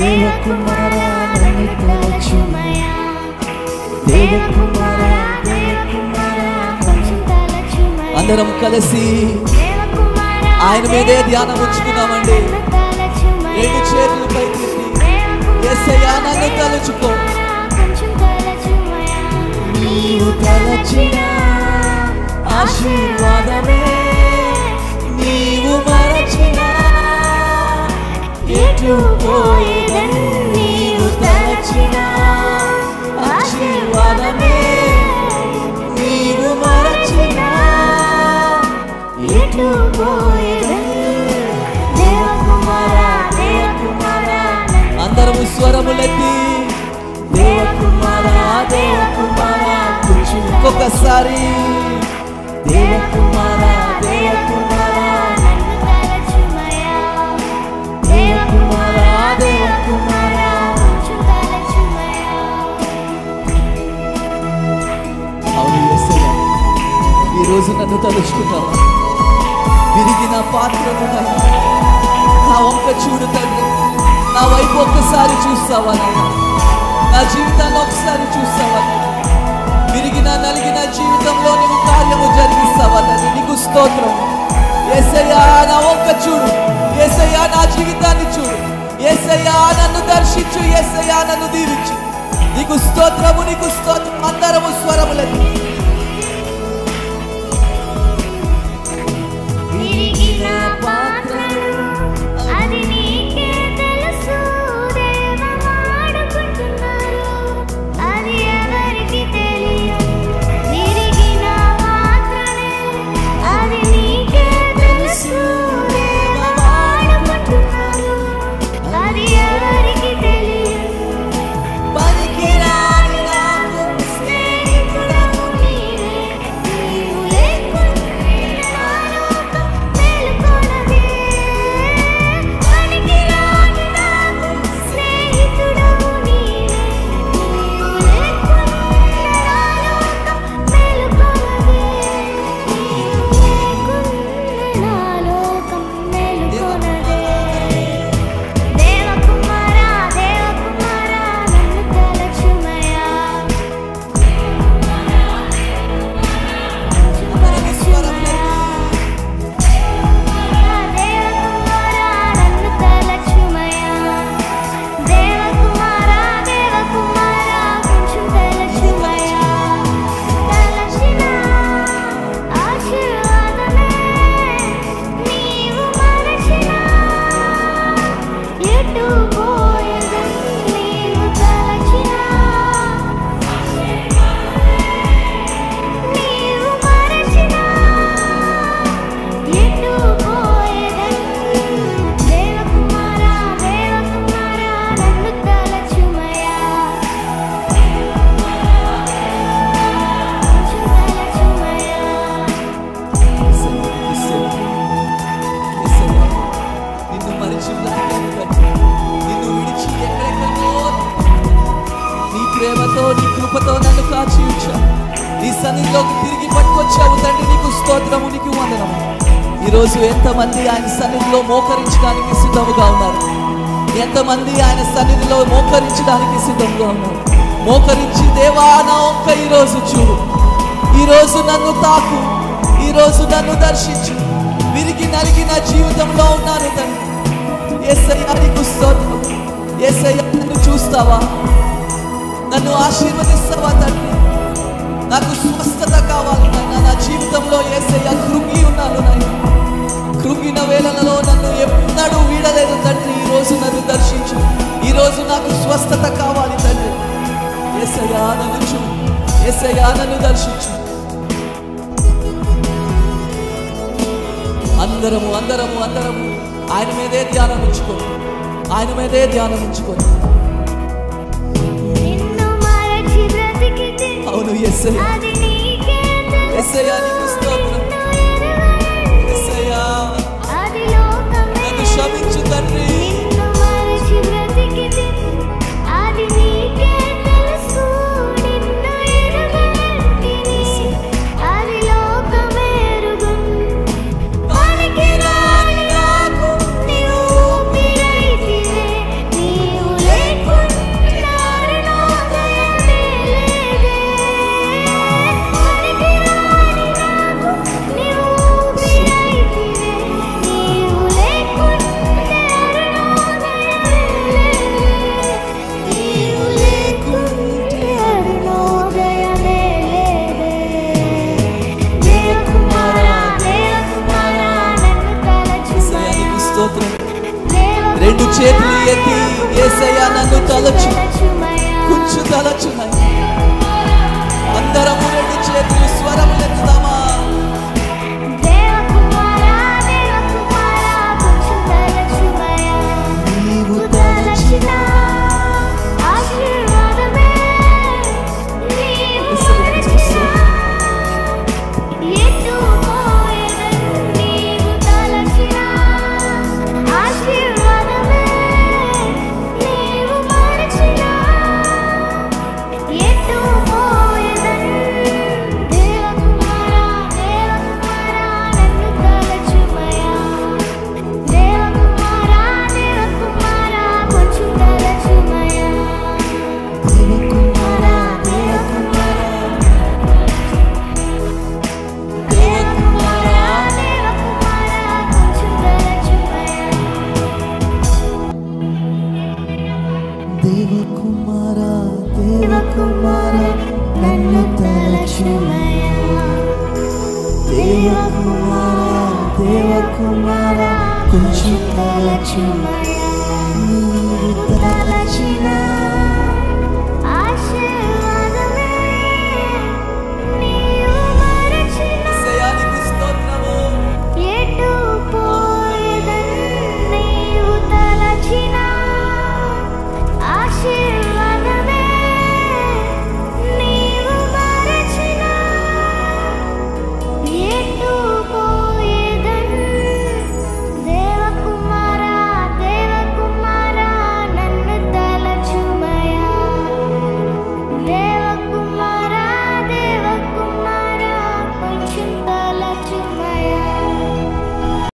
దేవకుమారా నన్ను తలచుమయా, దేవకుమారా దేవకుమారా కొంచెం తలచుమయా. అందరం కలిసి ఆయన మీదే ధ్యానం ఉంచుకున్నామండి. రెండు చేతులు పైకి యేసయ్యా నన్ను తలుచుకో. నీవు తలచిన ఆశీర్వాదమే, నీవు మరచిన ఎటు పోయేదని. నీవు తలచిన ఆశీర్వాదమే, నీవు మరచిన ఎటు పోయేదని. దేవకుమారా దేవకుమారా అందరము స్వరములెత్తి దేవకుమారా దేవకుమారా ఇంకొకసారి దేవకుమారా దేవకుమారా నన్ను తలచుమయా, దేవకుమారా దేవకుమారా తలచుమయా. అవును యేసయ్యా, ఈరోజు నన్ను తలుచుకున్నావా? విరిగిన పాత్రను నా వంక చూడు తండ్రి, నా వైపు ఒక్కసారి చూస్తావా నాయనా? నా జీవితాన్ని ఒకసారి చూస్తావా? విరిగిన నలిగిన జీవితంలో నీవు కార్యము జరిగిస్తావా తండ్రి? నీకు స్తోత్రం యేసయ్యా. నా వంక చూడు యేసయ్యా, నా జీవితాన్ని చూడు యేసయ్యా, నన్ను దర్శించు యేసయ్యా, నన్ను దీవించు. నీకు స్తోత్రము నీకు స్తోత్రం. అందరము స్వరములెత్తి విరిగిన పాత్రను అది నీకే తెలుసు, దేవ వాడుకుంటున్నారు అది ఎవరికి తెలియదు. విరిగిన పాత్రనే అది నీకే తెలుసు, దేవ వాడుకుంటున్నారు అది ఎవరికి తెలియదు. పనికిరాని నాకు స్నేహితుడవు నీవే, నీవు లేకుంటే నా లోకం మేలుకొనదే. పనికిరాని నాకు స్నేహితుడవు నీవే, నీవు లేకుంటే నా లోకం మేలుకొనదే. నీవు లేకుంటే నా లోకం మేలుకొనదే. దేవకుమారా దేవకుమారా నన్ను తలచుమయా, దేవకుమారా నన్ను తలచుమయా, దేవకుమారా దేవకుమారా కొంచెం తలచుమయా. తలచిన ఆశీర్వాదమే, నీవు మరచిన ఎటు పోయేదని. నీవు తలచిన నీవు మరచిన ఎటు పోయేదని. దేవకుమారా దేవకుమారా నన్ను తలచుమయా, కొంచెం తలచుమయా. నిన్ను మరిచి నిన్ను విడిచి ఎక్కడెక్కడో నీ ప్రేమతో నీ కృపతో నన్ను కాచి ఉంచావు. నీ సన్నిధిలోకి తిరిగి పట్టుకొచ్చావు తండ్రి. నీకు స్తోత్రము నీకు వందనము. ఈరోజు ఎంతమంది ఆయన సన్నిధిలో మోకరించడానికి సిద్ధముగా ఉన్నారు? ఎంతమంది ఆయన సన్నిధిలో మోకరించడానికి సిద్ధంగా ఉన్నారు? మోకరించి దేవా నా ఒక్క ఈరోజు చూడు, ఈరోజు నన్ను తాకు, ఈరోజు నన్ను దర్శించు. విరిగి నలిగిన జీవితంలో ఉన్నాను తండ్రి. యేసయ్యా నీకు స్తోత్రం. యేసయ్యా నన్ను చూస్తావా? నన్ను ఆశీర్వదిస్తావా తండ్రి? నాకు స్వస్థత కావాలి నాయనా. నా జీవితంలో యేసయ్యా కృంగి ఉన్నాను నాయనా. కృంగిన వేళలలో నన్ను ఎన్నడూ వీడలేదు తండ్రి. ఈరోజు నన్ను దర్శించు. ఈరోజు నాకు స్వస్థత కావాలి తండ్రి. యేసయ్యా నన్ను చూడు, యేసయ్యా నన్ను దర్శించు. అందరము అందరము అందరము ఆయన మీదే ధ్యానం ఉంచుకొని, ఆయన మీదే ధ్యానం ఉంచుకొని. అవును యేసయ్యా, యేసయ్యా నీకు స్తోత్రం. యేసయ్యా నన్ను క్షమించు తండ్రి. నీవు చేతులు ఎత్తి యేసయ్యా నన్ను తలచు, కొంచెం తలచునయ్యా. అందరము రెండు చేతులు స్వరములు ఎత్తుదామా? నీవు తలచిన దేవకుమారా నన్ను తలచుమయ్యా. దేవకుమారా కొంచెం తలచుమయ్యా.